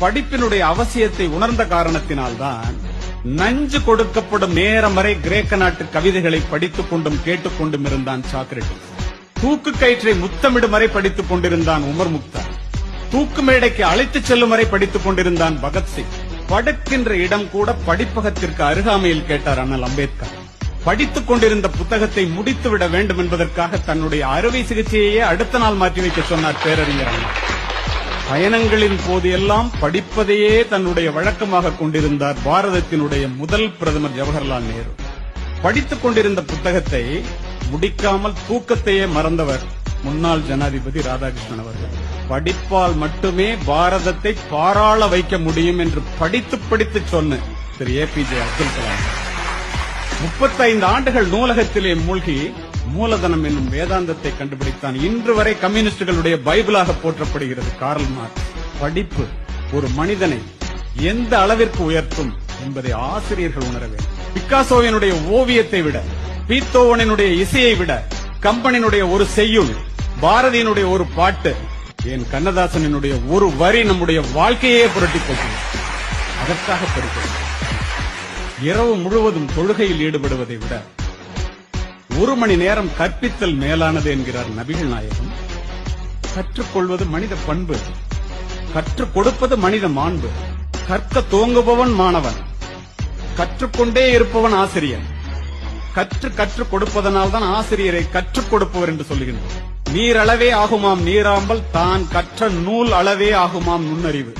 படிப்பினுடைய அவசியத்தை உணர்ந்த காரணத்தினால்தான் நஞ்சு கொடுக்கப்படும் நேரம் வரை கிரேக்க நாட்டு கவிதைகளை படித்துக் கொண்டும் கேட்டுக்கொண்டும் இருந்தான் சாக்ரட்டிஸ். தூக்கு கயிற்றை முத்தமிடும் வரை படித்துக் கொண்டிருந்தான் உமர் முக்தார். தூக்கு மேடைக்கு அழைத்துச் செல்லும் வரை படித்துக் கொண்டிருந்தான் பகத்சிங். படுக்கின்ற இடம் கூட படிப்பகத்திற்கு அருகாமையில் கேட்டார் அண்ணல் அம்பேத்கர். படித்துக் கொண்டிருந்த புத்தகத்தை முடித்துவிட வேண்டும் என்பதற்காக தன்னுடைய அறுவை சிகிச்சையே அடுத்த நாள் மாற்றி வைக்க சொன்னார் பேரறிஞர் அண்ணா. பயணங்களின் போது எல்லாம் படிப்பதையே தன்னுடைய வழக்கமாக கொண்டிருந்தார் பாரதத்தினுடைய முதல் பிரதமர் ஜவஹர்லால் நேரு. படித்துக் கொண்டிருந்த புத்தகத்தை முடிக்காமல் தூக்கத்தையே மறந்தவர் முன்னாள் ஜனாதிபதி ராதாகிருஷ்ணன் அவர்கள். படிப்பால் மட்டுமே பாரதத்தை பாராள வைக்க முடியும் என்று படித்து சொன்ன திரு APJ அப்துல் கலாம் 35 ஆண்டுகள் நூலகத்திலே மூழ்கி மூலதனம் என்னும் வேதாந்தத்தை கண்டுபிடித்தான். இன்று வரை கம்யூனிஸ்டுகளுடைய பைபிளாக போற்றப்படுகிறது கார்ல் மார்க்ஸ். படிப்பு ஒரு மனிதனை எந்த அளவிற்கு உயர்த்தும் என்பதை ஆசிரியர்கள் உணர வேண்டும். பிக்காசோவினுடைய ஓவியத்தை விட, பீத்தோவனினுடைய இசையை விட, கம்பனினுடைய ஒரு செய்யுள், பாரதியினுடைய ஒரு பாட்டு, என் கண்ணதாசனினுடைய ஒரு வரி நம்முடைய வாழ்க்கையே புரட்டி போகிறது. அதற்காக படிக்கிறோம். இரவு முழுவதும் தொழுகையில் ஈடுபடுவதை விட 1 மணி நேரம் கற்பித்தல் மேலானது என்கிறார் நபிகள் நாயகம். கற்றுக்கொள்வது மனித பண்பு, கற்றுக் கொடுப்பது மனித மாண்பு. கற்க துவங்குபவன் மாணவன், கற்றுக்கொண்டே இருப்பவன் ஆசிரியர். கற்றுக் கொடுப்பதனால் தான் ஆசிரியரை கற்றுக் கொடுப்பவர் என்று சொல்லுகின்றோம். நீர் அளவே ஆகுமாம் நீராம்பல், தான் கற்ற நூல் அளவே ஆகுமாம் நுண்ணறிவு.